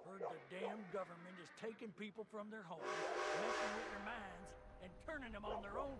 Heard the damn government is taking people from their homes, messing with their minds, and turning them on their own.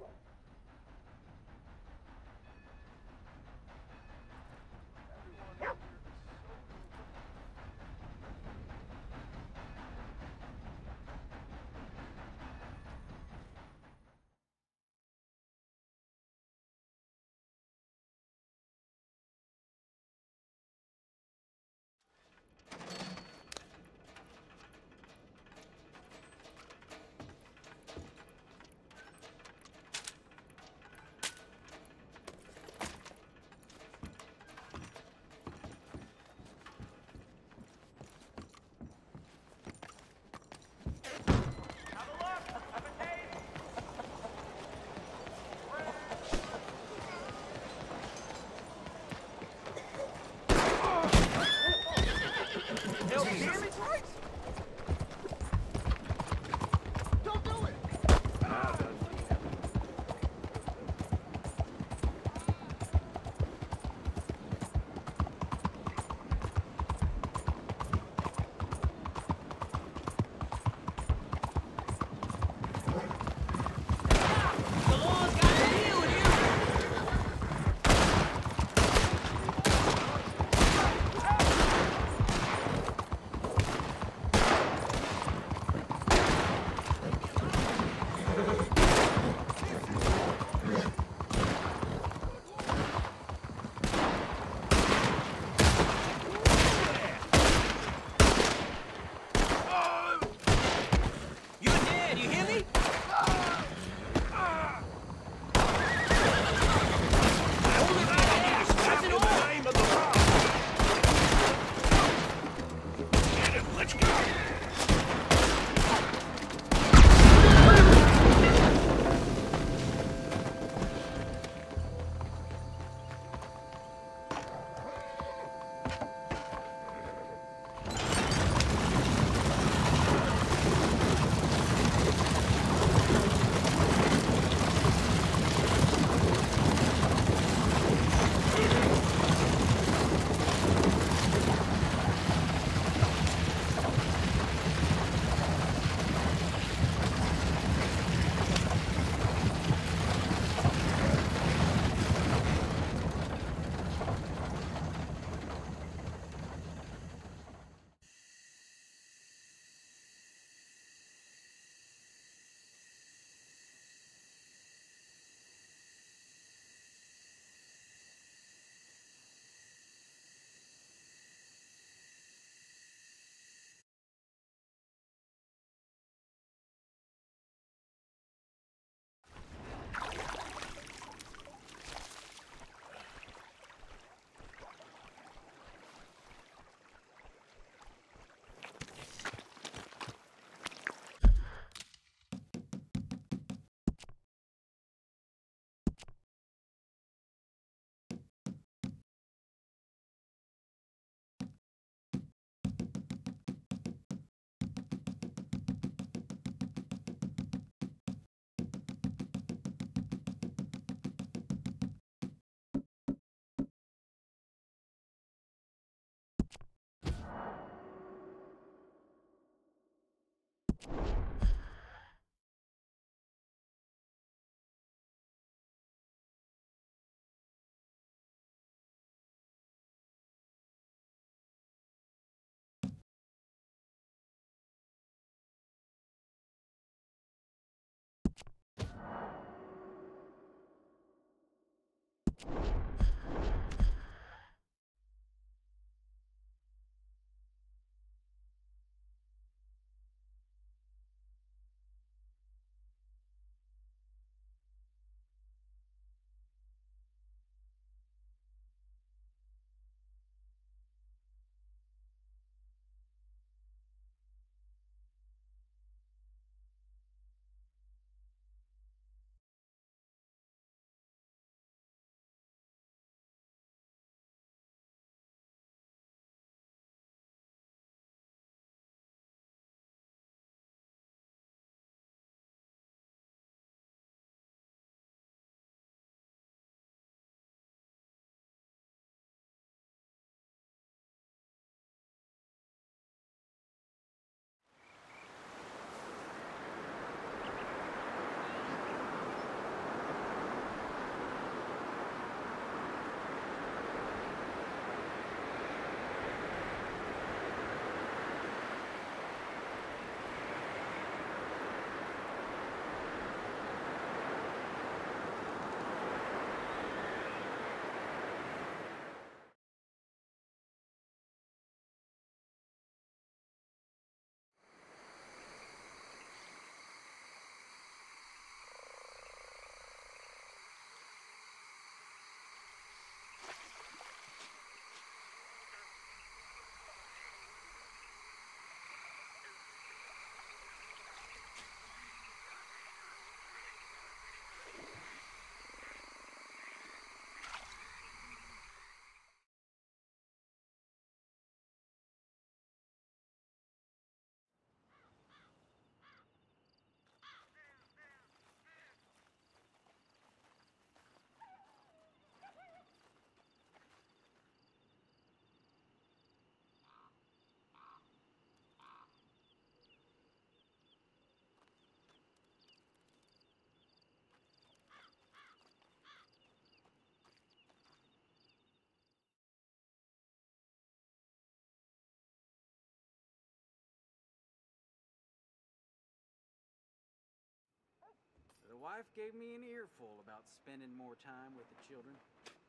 The wife gave me an earful about spending more time with the children.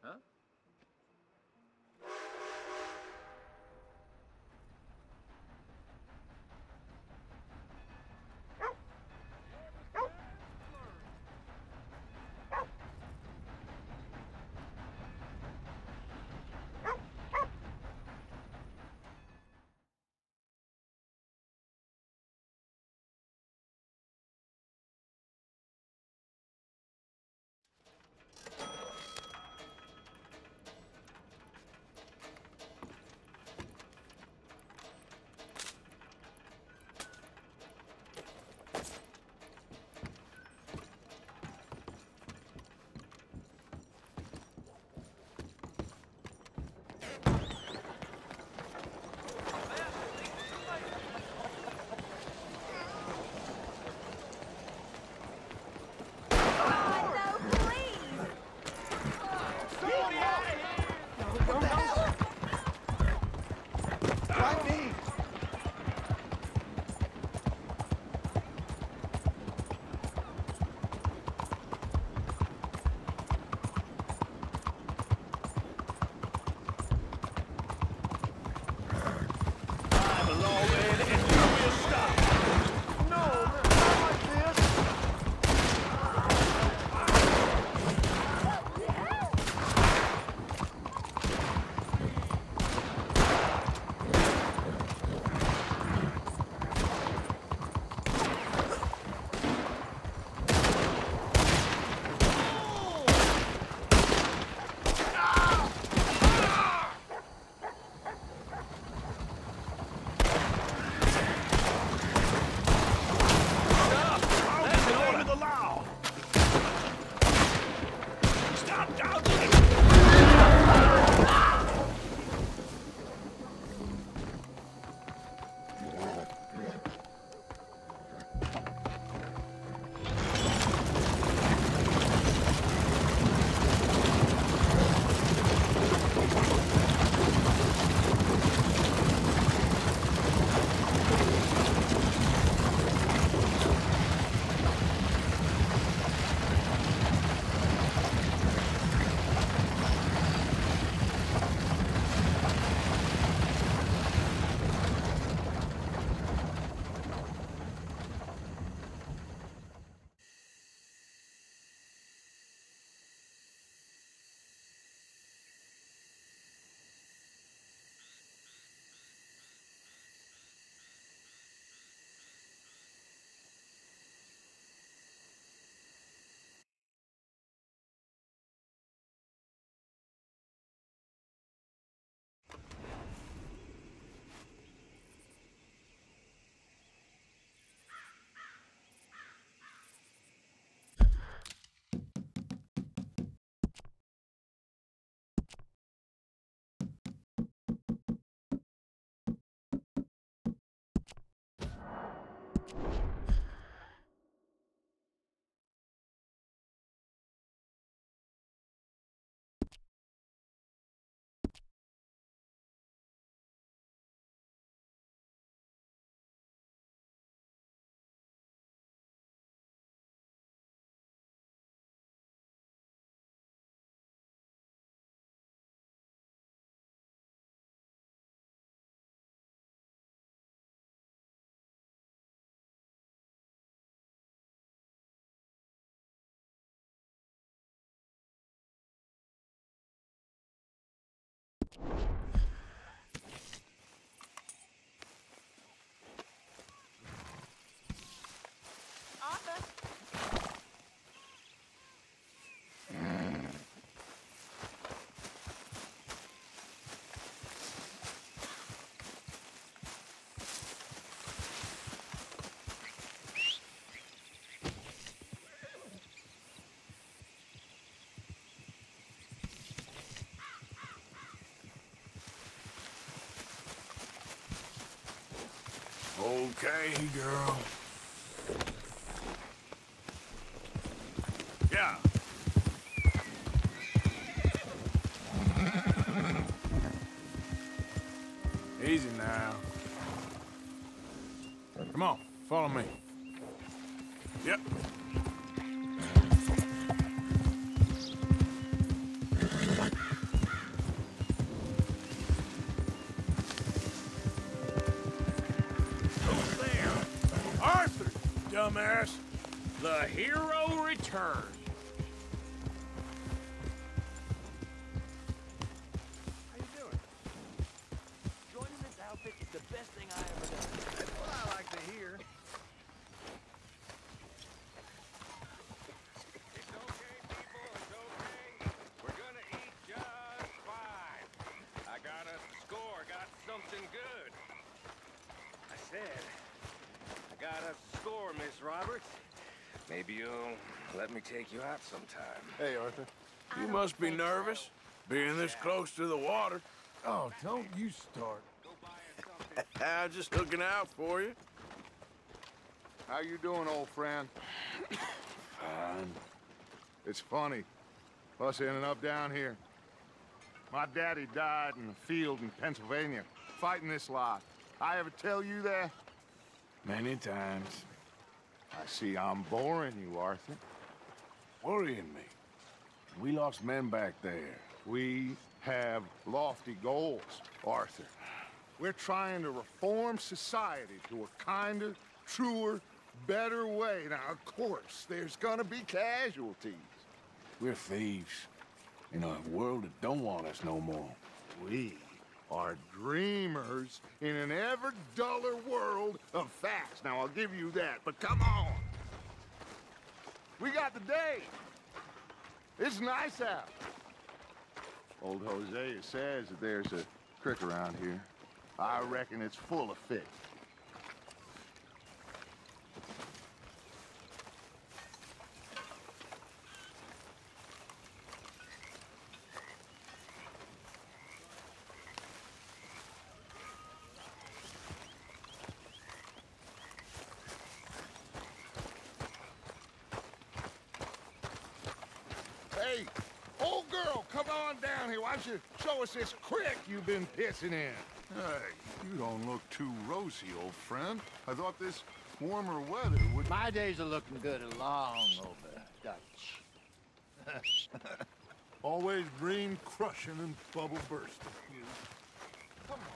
Huh? Okay, girl. Yeah. Easy now. Come on, follow me. Yep. Arthur, dumbass. The hero returned. How you doing? Joining this outfit is the best thing I ever done. That's what I like to hear. It's okay, people. It's okay. We're gonna eat just fine. I got us a score. Got something good. I said, I got us a score, Miss Roberts. Maybe you'll let me take you out sometime. Hey, Arthur. You must be nervous, being this close to the water. Oh, don't you start. Go buy us something. I'm just looking out for you. How you doing, old friend? Fine. It's funny. Us ending up down here. My daddy died in the field in Pennsylvania, fighting this lot. I ever tell you that? Many times. I see I'm boring you, Arthur. Worrying me. We lost men back there. We have lofty goals, Arthur. We're trying to reform society to a kinder, truer, better way. Now, of course, there's gonna be casualties. We're thieves. In a world that don't want us no more. We are dreamers in an ever duller world of facts. Now, I'll give you that, but come on. We got the day. It's nice out. Old Hosea says that there's a creek around here. I reckon it's full of fish. Hey, old girl, come on down here. Why don't you show us this creek you've been pissing in? Hey, you don't look too rosy, old friend. I thought this warmer weather would... My days are looking good along over, Dutch. Always green crushing and bubble bursting. Come on,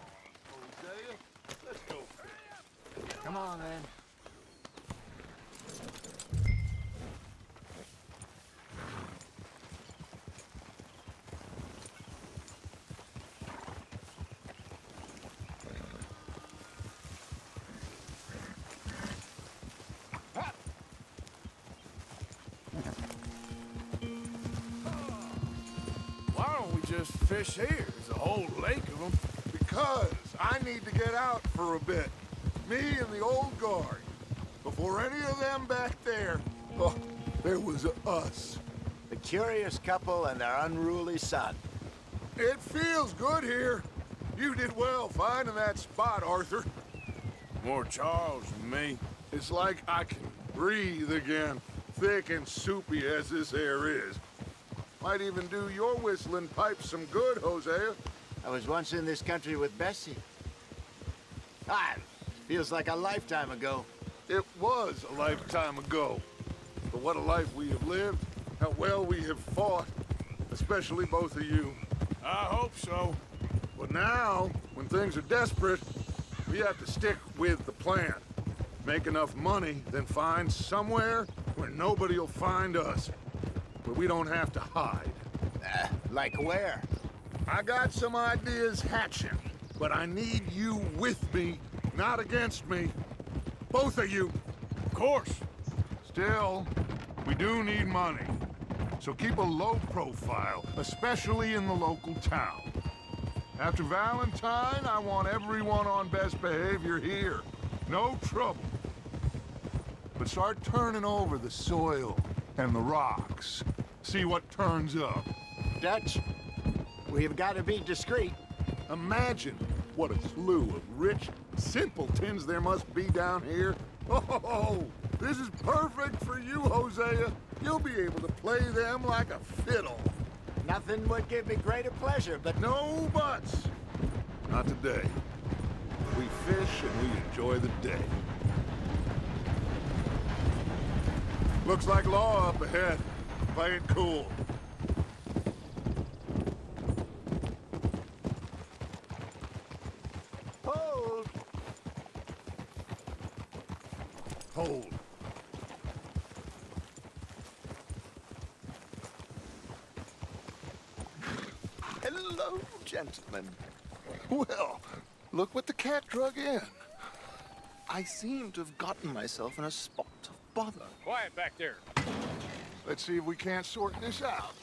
Hosea. Let's go. Come on, then. Why don't we just fish here? There's a whole lake of them. Because I need to get out for a bit. Me and the old guard. Before any of them back there, oh, there was us. The curious couple and their unruly son. It feels good here. You did well finding that spot, Arthur. More Charles than me. It's like I can breathe again, thick and soupy as this air is. Might even do your whistling pipes some good, Hosea. I was once in this country with Bessie. Ah, feels like a lifetime ago. It was a lifetime ago. But what a life we have lived, how well we have fought, especially both of you. I hope so. But now, when things are desperate, we have to stick with the plan. Make enough money, then find somewhere where nobody will find us. Where we don't have to hide. Like where? I got some ideas hatching, but I need you with me, not against me. Both of you. Of course. Still, we do need money. So keep a low profile, especially in the local town. After Valentine, I want everyone on best behavior here. No trouble. But start turning over the soil and the rocks. See what turns up. Dutch, we've got to be discreet. Imagine what a slew of rich, simpletons there must be down here. Oh, this is perfect for you, Hosea. You'll be able to play them like a fiddle. Nothing would give me greater pleasure, but No buts. Not today. We fish and we enjoy the day. Looks like law up ahead. Play it cool. hold. Hold. Hello, gentlemen. Well, look what the cat drug in. I seem to have gotten myself in a spot of bother. Quiet back there. Let's see if we can't sort this out.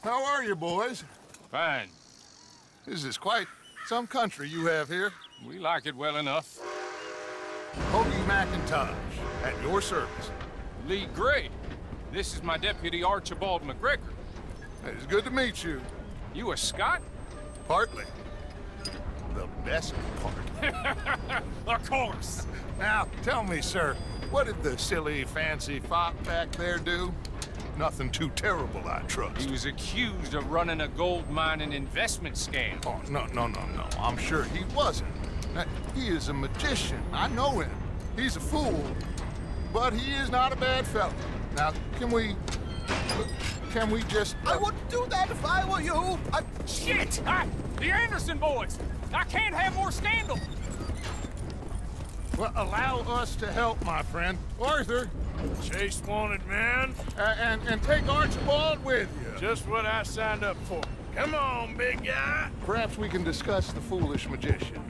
How are you, boys? Fine. This is quite some country you have here. We like it well enough. Hoagie McIntosh, at your service. Lee Gray. This is my deputy Archibald McGregor. It's good to meet you. You a Scot? Partly. The best part. Of course. Now, tell me, sir, what did the silly, fancy fop back there do? Nothing too terrible, I trust. He was accused of running a gold mining investment scam. Oh, no. I'm sure he wasn't. He is a magician. I know him. He's a fool, but he is not a bad fellow. Now, can we just... I wouldn't do that if I were you. Shit! The Anderson boys! I can't have more scandal! Well, allow us to help, my friend. Arthur. Chase wanted man. And take Archibald with you. Just what I signed up for. Come on, big guy. Perhaps we can discuss the foolish magician.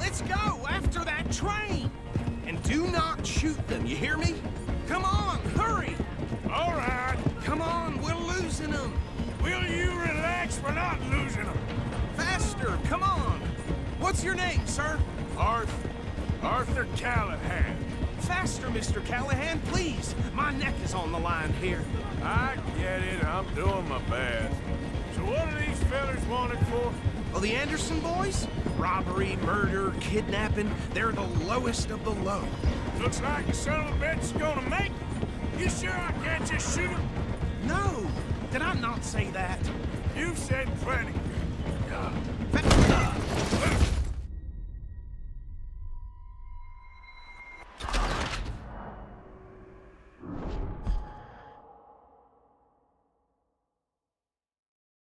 Let's go after that train! And do not shoot them, you hear me? Come on, hurry! All right. Come on, we're losing them! Will you relax? We're not losing them. Faster, come on! What's your name, sir? Arthur Callahan. Faster, Mr. Callahan, please! My neck is on the line here. I get it. I'm doing my best. So what are these fellers wanted for? Oh, the Anderson boys? Robbery, murder, kidnapping, they're the lowest of the low. Looks like the son of a bitch is gonna make it. You sure I can't just shoot him? No! Did I not say that? You've said plenty.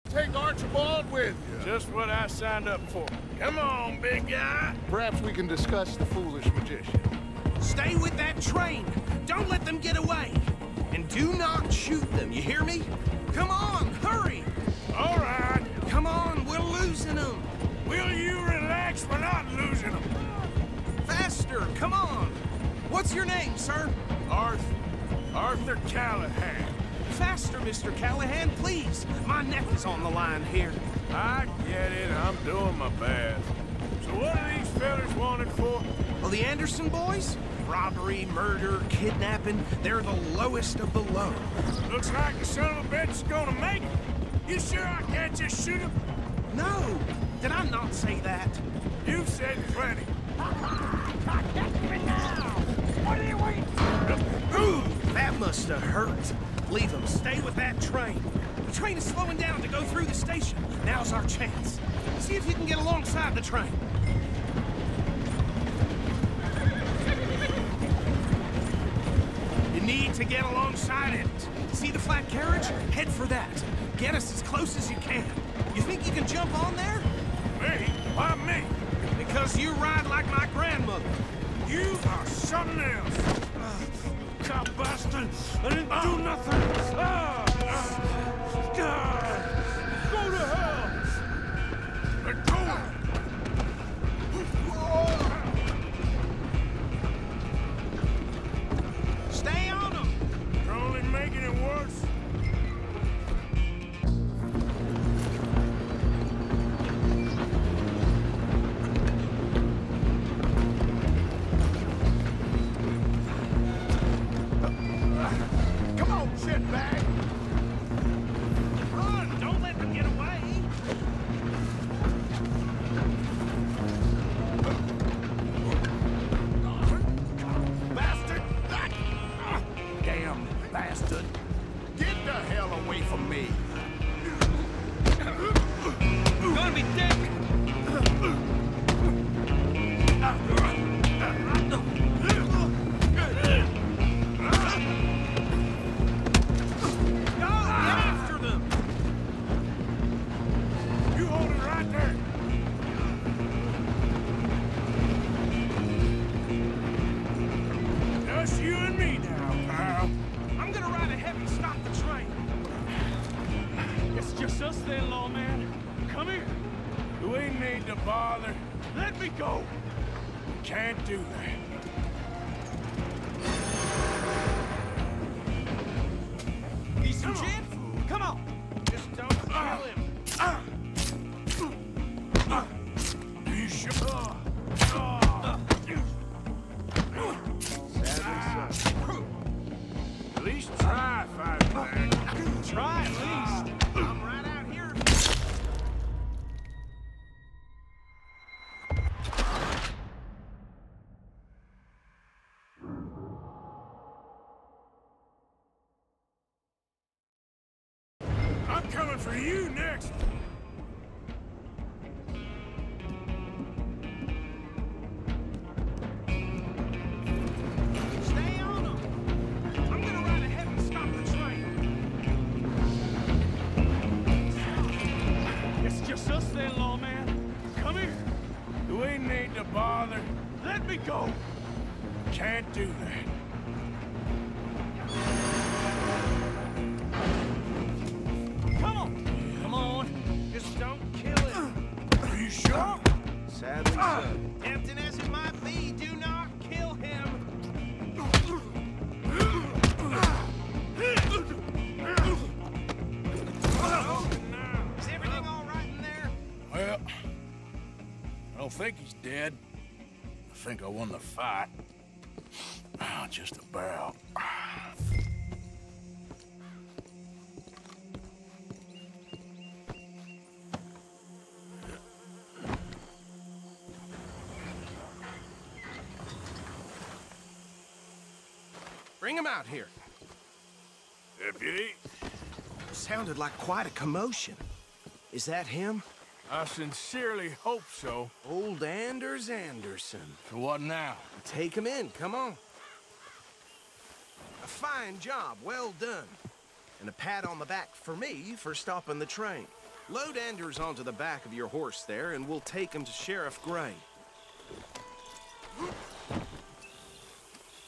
Take Archibald with you. Just what I signed up for. Come on, big guy. Perhaps we can discuss the foolish magician. Stay with that train! Don't let them get away! And do not shoot them, you hear me? Come on, hurry! All right. Come on, we're losing them! Will you relax? We're not losing them. Faster, come on! What's your name, sir? Arthur Callahan. Faster, Mr. Callahan, please! My neck is on the line here. I get it. I'm doing my best. So what are these fellers wanted for? Well, the Anderson boys? Robbery, murder, kidnapping, they're the lowest of the low. Looks like the son of a bitch is gonna make it. You sure I can't just shoot him? No! Did I not say that? You've said plenty. What are you waiting for? Ooh, that must have hurt. Leave them. Stay with that train. The train is slowing down to go through the station. Now's our chance. See if you can get alongside the train. You need to get alongside it. See the flat carriage? Head for that. Get us as close as you can. You think you can jump on there? Me? Why me? Because you ride like my grandmother. You are something else. God bastard! I didn't do nothing! Go to hell! Let go! Stay on them! You're only making it worse. Come on, shitbag. Run! Don't let to bother. Let me go! Can't do that. He's some shit! Come on! Just don't kill him! You sure? At least try fighting back. Try at least! I'm right out here. I'm coming for you next. Stay on him! I'm gonna ride ahead and stop the train. It's just us then, lawman. Come here. We need to bother. Let me go. Can't do that. Come on. Come on. Just don't kill him. Are you sure? Sadly so. Tempting as it might be, do not kill him. Is everything all right in there? Well, I don't think he's dead. I think I won the fight. Just about. Bring him out here. Deputy, Sounded like quite a commotion. Is that him? I sincerely hope so. Old Anders Anderson. So what now? Take him in, come on. A fine job, well done. And a pat on the back for me for stopping the train. Load Anders onto the back of your horse there, and we'll take him to Sheriff Gray.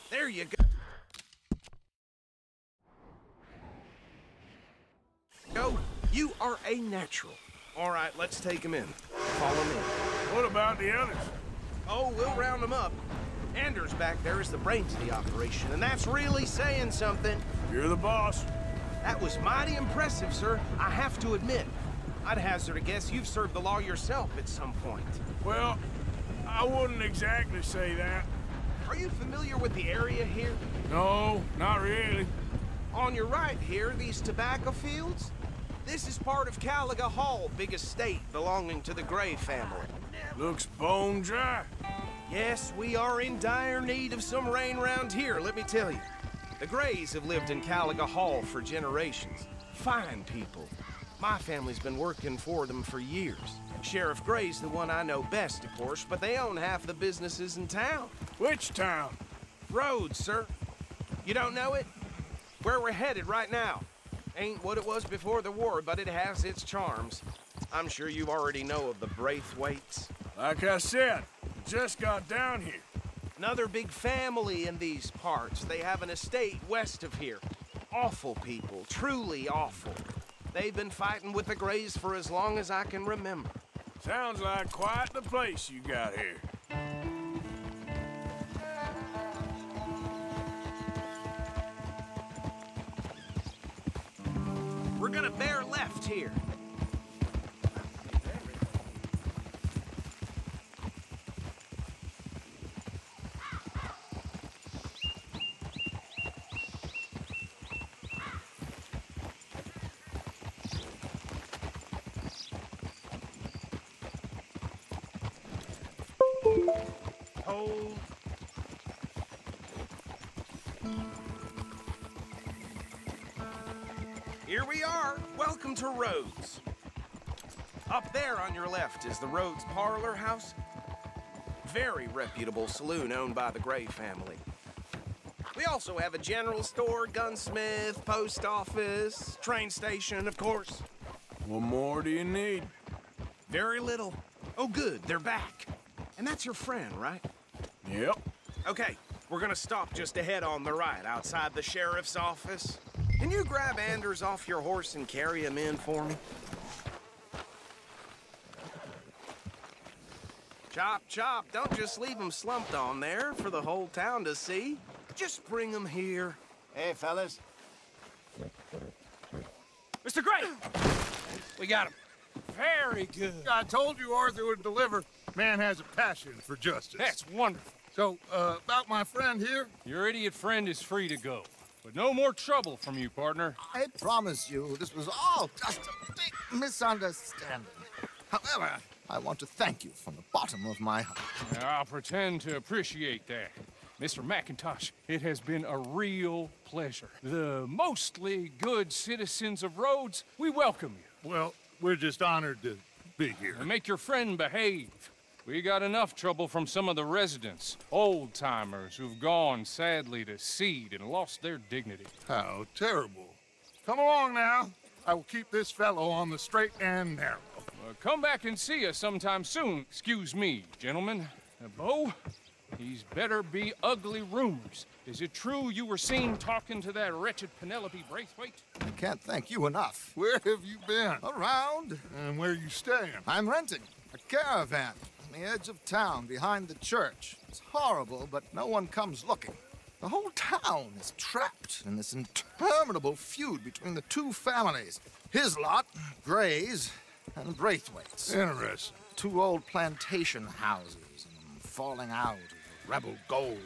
There you go. Go. You are a natural. All right, let's take him in. Follow me. What about the others? Oh, we'll round them up. Anders back there is the brains of the operation, and that's really saying something. You're the boss. That was mighty impressive, sir. I have to admit. I'd hazard a guess you've served the law yourself at some point. Well, I wouldn't exactly say that. Are you familiar with the area here? No, not really. On your right here, these tobacco fields? This is part of Caliga Hall, big estate belonging to the Gray family. Looks bone dry. Yes, we are in dire need of some rain round here, let me tell you. The Grays have lived in Caliga Hall for generations. Fine people. My family's been working for them for years. Sheriff Gray's the one I know best, of course, but they own half the businesses in town. Which town? Rhodes, sir. You don't know it? Where we're headed right now. Ain't what it was before the war, but it has its charms. I'm sure you already know of the Braithwaites. Like I said, just got down here. Another big family in these parts. They have an estate west of here. Awful people, truly awful. They've been fighting with the Grays for as long as I can remember. Sounds like quite the place you got here. We're gonna bear left here. Hold. Here we are. Welcome to Rhodes. Up there on your left is the Rhodes Parlor House. Very reputable saloon owned by the Gray family. We also have a general store, gunsmith, post office, train station, of course. What more do you need? Very little. Oh, good, they're back. And that's your friend, right? Yep. Okay, we're gonna stop just ahead on the right, outside the sheriff's office. Can you grab Anders off your horse and carry him in for me? Chop, chop. Don't just leave them slumped on there for the whole town to see. Just bring them here. Hey, fellas. Mr. Gray! We got him. Very good. I told you Arthur would deliver. Man has a passion for justice. That's wonderful. So, about my friend here? Your idiot friend is free to go. But no more trouble from you, partner. I promise you, this was all just a big misunderstanding. However, I want to thank you from the bottom of my heart. I'll pretend to appreciate that. Mr. McIntosh, it has been a real pleasure. The mostly good citizens of Rhodes, we welcome you. Well, we're just honored to be here. And make your friend behave. We got enough trouble from some of the residents, old-timers who've gone, sadly, to seed and lost their dignity. How terrible. Come along now. I will keep this fellow on the straight and narrow. Come back and see us sometime soon. Excuse me, gentlemen. Bo, these better be ugly rumors. Is it true you were seen talking to that wretched Penelope Braithwaite? I can't thank you enough. Where have you been? Around. And where you staying? I'm renting a caravan on the edge of town behind the church. It's horrible, but no one comes looking. The whole town is trapped in this interminable feud between the two families. His lot, Gray's, and Braithwaite's. Interesting. Two old plantation houses, and falling out of rebel gold,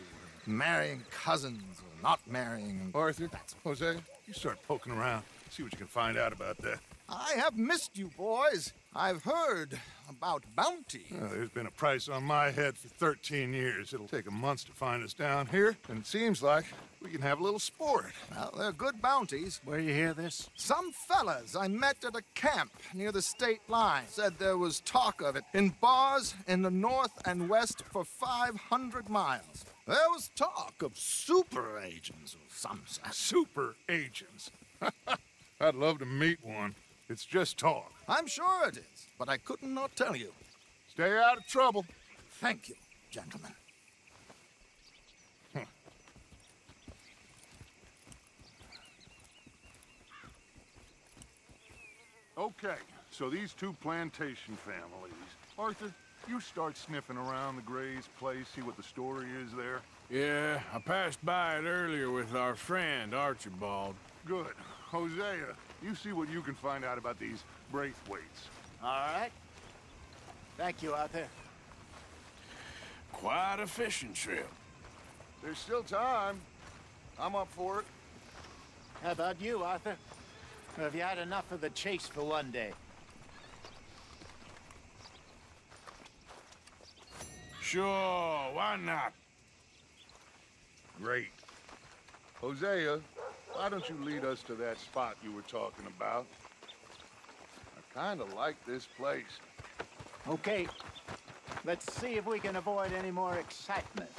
marrying cousins or not marrying. Arthur, Jose, you start poking around. See what you can find out about that. I have missed you, boys. I've heard about bounty. Well, there's been a price on my head for 13 years. It'll take 'em months to find us down here, and it seems like we can have a little sport. Well, they're good bounties. Where you hear this? Some fellas I met at a camp near the state line said there was talk of it in bars in the north and west for 500 miles. There was talk of super agents of some sort. Super agents. I'd love to meet one. It's just talk. I'm sure it is, but I couldn't not tell you. Stay out of trouble. Thank you, gentlemen. Okay, so these two plantation families. Arthur, you start sniffing around the Gray's place, see what the story is there. Yeah, I passed by it earlier with our friend, Archibald. Good. Hosea, you see what you can find out about these Braithwaites. All right. Thank you, Arthur. Quite a fishing trip. There's still time. I'm up for it. How about you, Arthur? Or have you had enough of the chase for one day? Sure, why not? Great. Hosea, why don't you lead us to that spot you were talking about? I kind of like this place. Okay. Let's see if we can avoid any more excitement.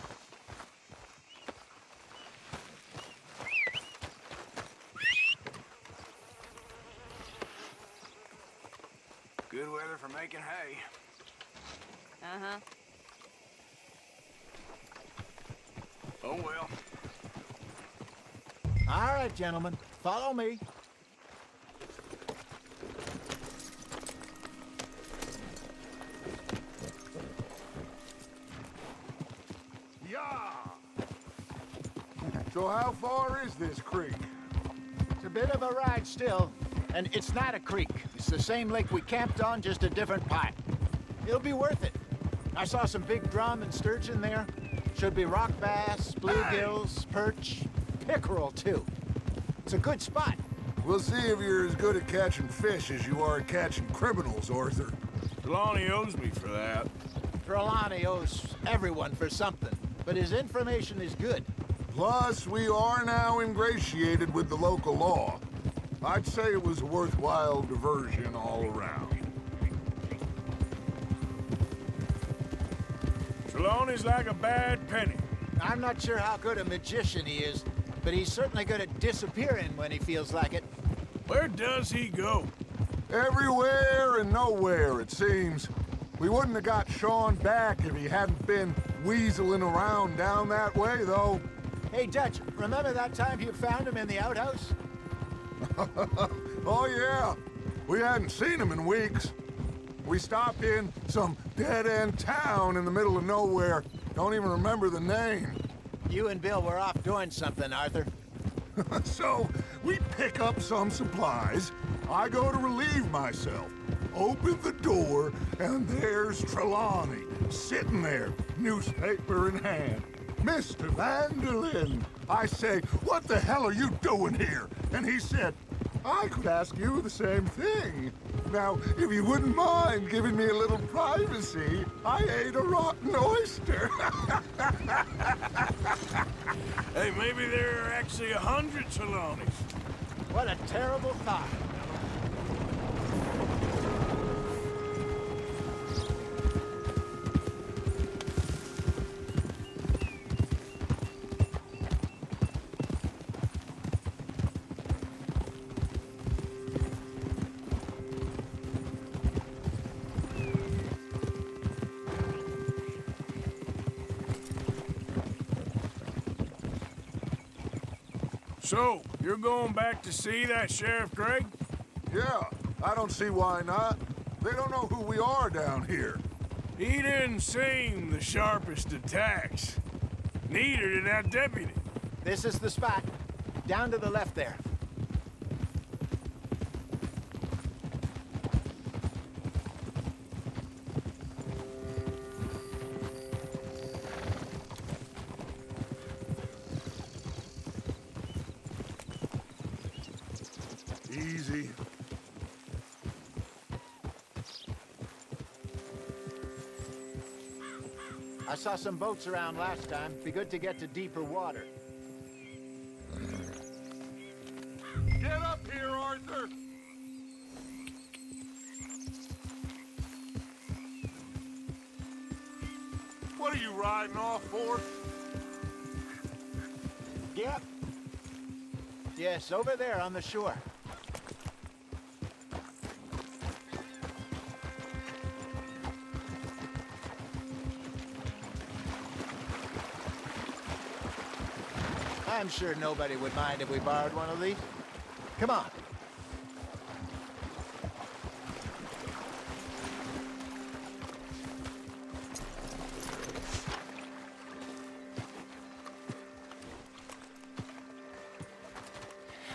Good weather for making hay. Uh-huh. Oh, well. All right, gentlemen. Follow me. Yeah! So how far is this creek? It's a bit of a ride still, and it's not a creek. It's the same lake we camped on, just a different pipe. It'll be worth it. I saw some big drum and sturgeon there. Should be rock bass, bluegills, perch, pickerel, too. It's a good spot. We'll see if you're as good at catching fish as you are at catching criminals, Arthur. Trelawney owes me for that. Trelawney owes everyone for something, but his information is good. Plus, we are now ingratiated with the local law. I'd say it was a worthwhile diversion all around. Trelawney's like a bad penny. I'm not sure how good a magician he is, but he's certainly good at disappearing when he feels like it. Where does he go? Everywhere and nowhere, it seems. We wouldn't have got Sean back if he hadn't been weaseling around down that way, though. Hey, Dutch, remember that time you found him in the outhouse? Oh, yeah. We hadn't seen him in weeks. We stopped in some dead-end town in the middle of nowhere. Don't even remember the name. You and Bill were off doing something, Arthur. So, we pick up some supplies. I go to relieve myself. Open the door, and there's Trelawney, sitting there, newspaper in hand. Mr. Vanderlyn. I say, what the hell are you doing here? And he said, I could ask you the same thing. Now, if you wouldn't mind giving me a little privacy, I ate a rotten oyster. Hey, maybe there are actually 100 Trelawneys. What a terrible thought. So, you're going back to see that Sheriff Gregg? Yeah, I don't see why not. They don't know who we are down here. He didn't seem the sharpest attacks. Neither did that deputy. This is the spot. Down to the left there. Easy. I saw some boats around last time. Be good to get to deeper water. Get up here, Arthur! What are you riding off for? Yep. Yes, over there on the shore. I'm sure nobody would mind if we borrowed one of these. Come on.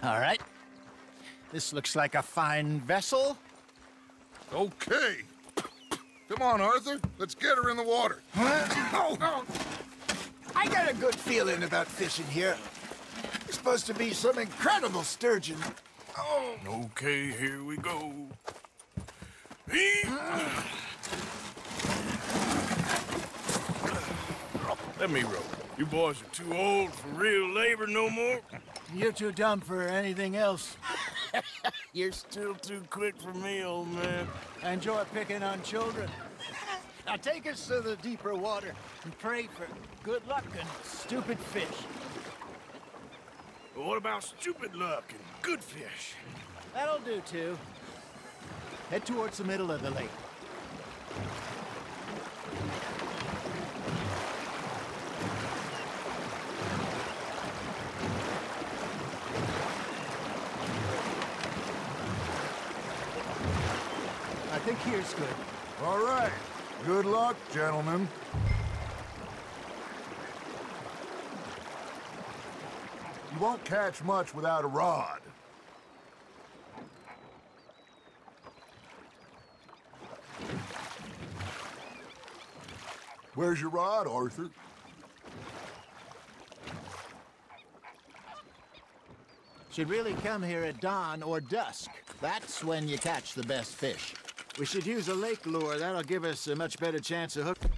All right. This looks like a fine vessel. Okay. Come on, Arthur. Let's get her in the water. I got a good feeling about fishing here. It's supposed to be some incredible sturgeon. Oh. Okay, here we go. Let me row. You boys are too old for real labor no more. You're too dumb for anything else. You're still too quick for me, old man. I enjoy picking on children. Now take us to the deeper water and pray for good luck and stupid fish. Well, what about stupid luck and good fish? That'll do, too. Head towards the middle of the lake. I think here's good. All right. Good luck, gentlemen. You won't catch much without a rod. Where's your rod, Arthur? Should really come here at dawn or dusk. That's when you catch the best fish. We should use a lake lure. That'll give us a much better chance of hooking.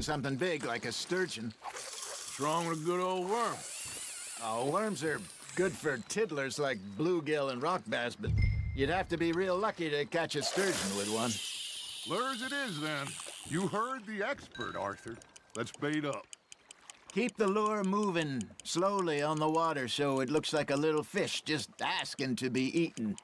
Something big like a sturgeon. What's wrong with a good old worm? Oh, worms are good for tiddlers like bluegill and rock bass, but you'd have to be real lucky to catch a sturgeon with one. Lures it is, then. You heard the expert, Arthur. Let's bait up. Keep the lure moving slowly on the water so it looks like a little fish just asking to be eaten.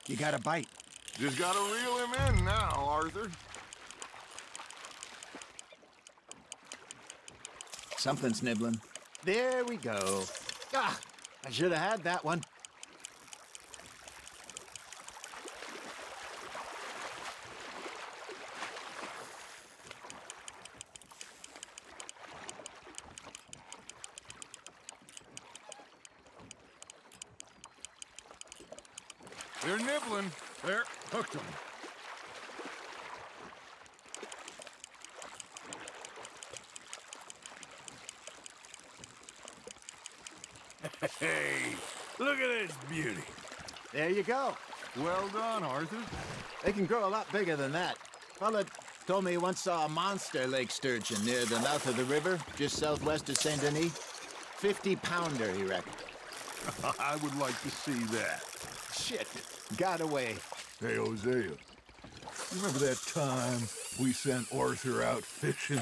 You got a bite. Just gotta reel him in now, Arthur. Something's nibbling. There we go. Ah, I should have had that one. They're nibbling. There, hooked 'em. Hey, look at this beauty. There you go. Well done, Arthur. They can grow a lot bigger than that. Fella told me he once saw a monster lake sturgeon near the mouth of the river, just southwest of Saint Denis. 50-pounder, he reckoned. I would like to see that. Shit, got away. Hey, Hosea, remember that time we sent Arthur out fishing?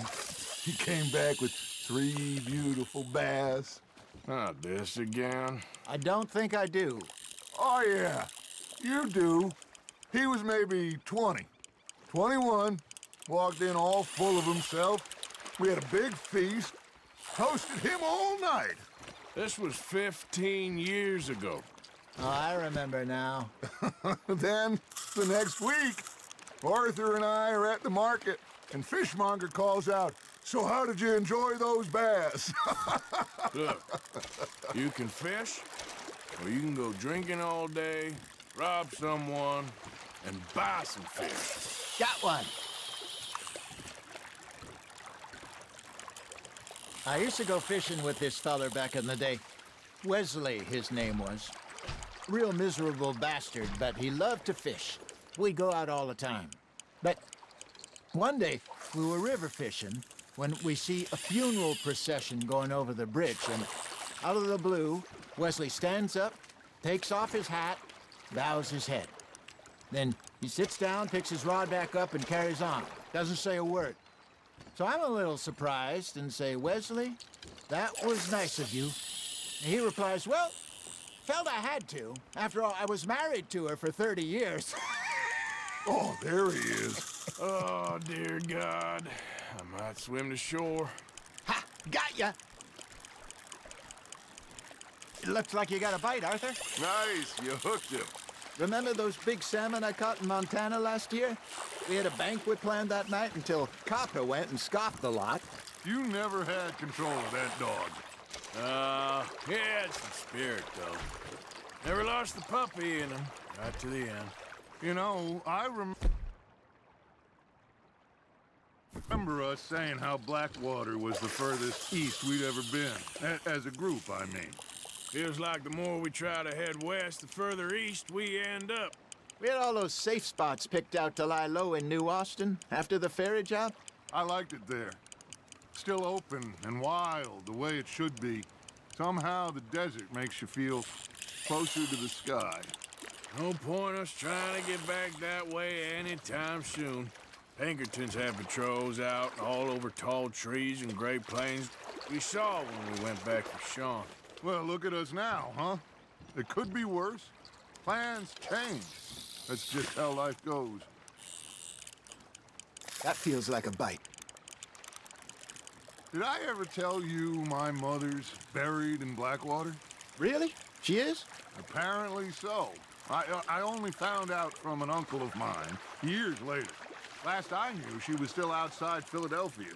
He came back with 3 beautiful bass. Not this again. I don't think I do. Oh, yeah, you do. He was maybe 20, 21, walked in all full of himself. We had a big feast, hosted him all night. This was 15 years ago. Oh, I remember now. Then, the next week, Arthur and I are at the market, and Fishmonger calls out, "So how did you enjoy those bass?" Look, you can fish, or you can go drinking all day, rob someone, and buy some fish. Got one. I used to go fishing with this feller back in the day. Wesley, his name was. Real miserable bastard, but he loved to fish. We'd go out all the time. But one day, we were river fishing when we see a funeral procession going over the bridge, and out of the blue, Wesley stands up, takes off his hat, bows his head. Then he sits down, picks his rod back up, and carries on. Doesn't say a word. So I'm a little surprised and say, "Wesley, that was nice of you." And he replies, "Well, felt I had to. After all, I was married to her for 30 years. Oh, there he is. Oh, dear God. I might swim to shore. Ha! Got ya! It looks like you got a bite, Arthur. Nice, you hooked him. Remember those big salmon I caught in Montana last year? We had a banquet planned that night until Copper went and scoffed the lot. You never had control of that dog. He had some spirit, though. Never lost the puppy in him, right to the end. You know, I remember us saying how Blackwater was the furthest east we'd ever been. As a group, I mean. Feels like the more we try to head west, the further east we end up. We had all those safe spots picked out to lie low in New Austin after the ferry job. I liked it there. Still open and wild, the way it should be. Somehow the desert makes you feel closer to the sky. No point us trying to get back that way anytime soon. Pinkertons have patrols out all over tall trees and Great Plains. We saw when we went back for Sean. Well, look at us now, huh? It could be worse. Plans change. That's just how life goes. That feels like a bite. Did I ever tell you my mother's buried in Blackwater? Really? She is? Apparently so. I only found out from an uncle of mine years later. Last I knew, she was still outside Philadelphia.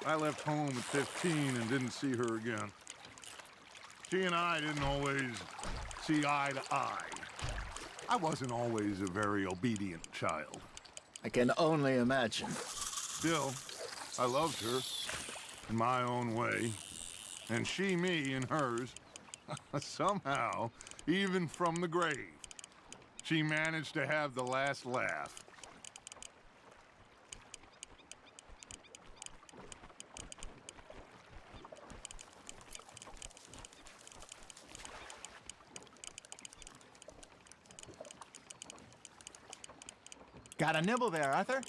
I left home at 15 and didn't see her again. She and I didn't always see eye to eye. I wasn't always a very obedient child. I can only imagine. Still, I loved her in my own way, and she me in hers. Somehow, even from the grave, she managed to have the last laugh. Got a nibble there, Arthur?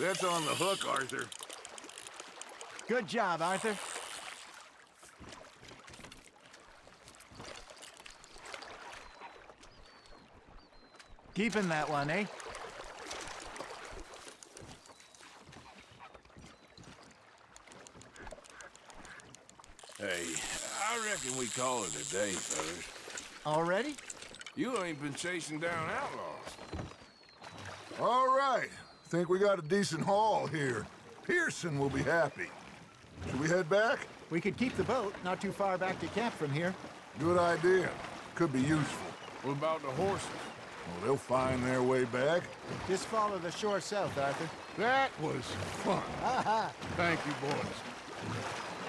That's on the hook, Arthur. Good job, Arthur. Keeping that one, eh? Hey, I reckon we call it a day, fellas. Already? You ain't been chasing down outlaws. All right. Think we got a decent haul here. Pearson will be happy. Should we head back? We could keep the boat not too far back to camp from here. Good idea. Could be useful. What about the horses? Well, they'll find their way back. Just follow the shore south, Arthur. That was fun. Thank you, boys.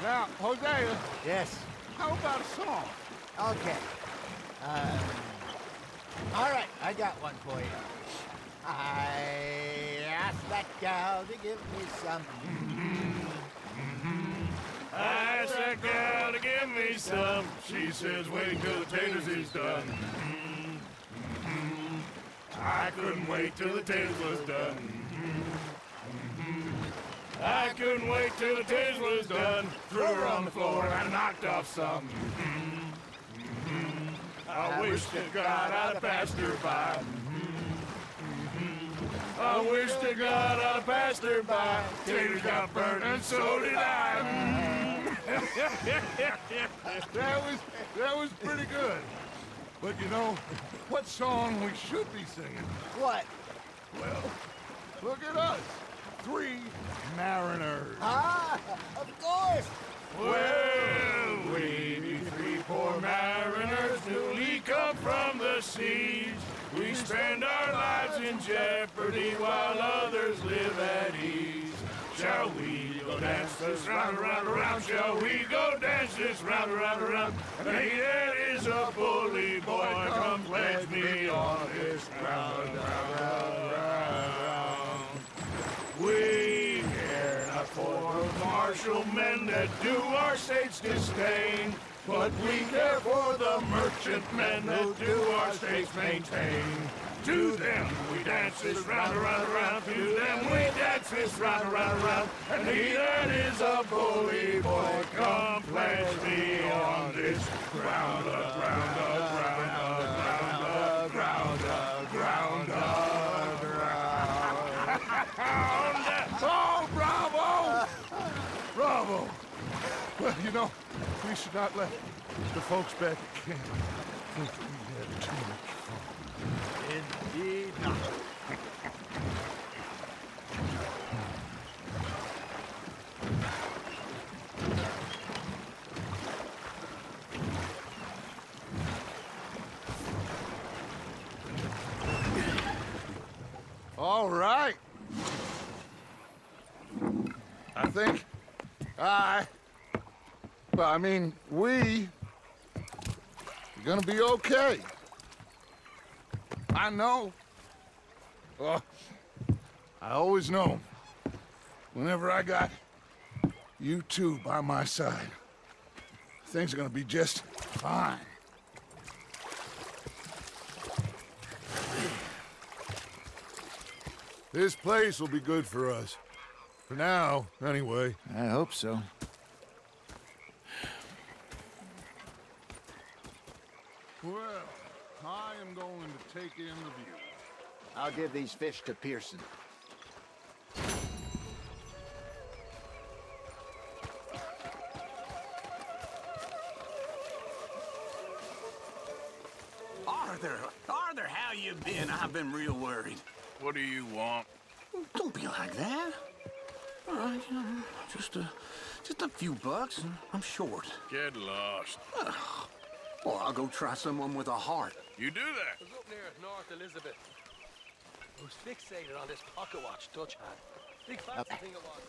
Now, Hosea, Yes. how about a song? Okay. All right, I got one for you. I asked that gal to give me some. I asked that gal to give me some. She says, wait till the taters is done. I couldn't wait till the taters was done. I couldn't wait till the taters was done. Threw her on the floor and I knocked off some. I wish to God I'd have passed her by. I wish to God I'd have passed her by. Taters got burnt and so did I. That was pretty good. But you know, what song we should be singing? What? Well, look at us. 3 mariners. Ah, of course. Well, we be 3 poor mariners newly come from the seas. We spend our lives in jeopardy while others live at ease. Shall we go dance this round, around, around? Shall we go dance this round, around, around? Hey, that is a bully boy, come pledge me on this ground, round. We care not for the martial men that do our state's disdain, but we care for the merchantmen that do our states maintain. To them we dance this round, around, around. To them we dance this round, around, around. And he that is a bully boy, come pledge me on this ground, ground, ground, ground, ground, ground. Oh, bravo! Bravo! Well, you know, we should not let the folks back at camp think we had too much fun. Indeed not. All right. I think we're gonna be okay. I know. Well, I always know. Whenever I got you two by my side, things are gonna be just fine. This place will be good for us. For now, anyway. I hope so. Well, I am going to take in the view. I'll give these fish to Pearson. Arthur, how you been? I've been real worried. What do you want? Don't be like that. All right, just a few bucks, and I'm short. Get lost. Well, I'll go try someone with a heart. You do that. I was up near North Elizabeth. Who's fixated on this pocket watch Dutch had. Big fancy thing it was.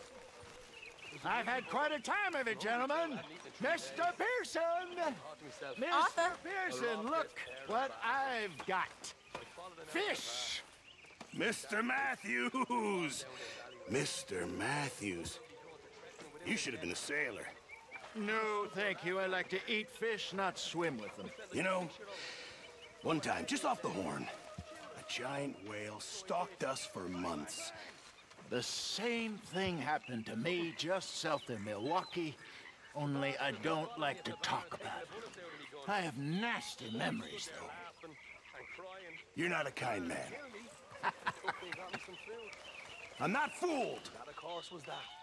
I've had quite a time of it, gentlemen. Mr. Pearson! Mr. Pearson, look what I've got. Fish! Mr. Matthews! Mr. Matthews. You should have been a sailor. No, thank you. I like to eat fish, not swim with them. You know, one time, just off the Horn, a giant whale stalked us for months. The same thing happened to me just south of Milwaukee, only I don't like to talk about it. I have nasty memories, though. You're not a kind man. I'm not fooled. That, of course, was that.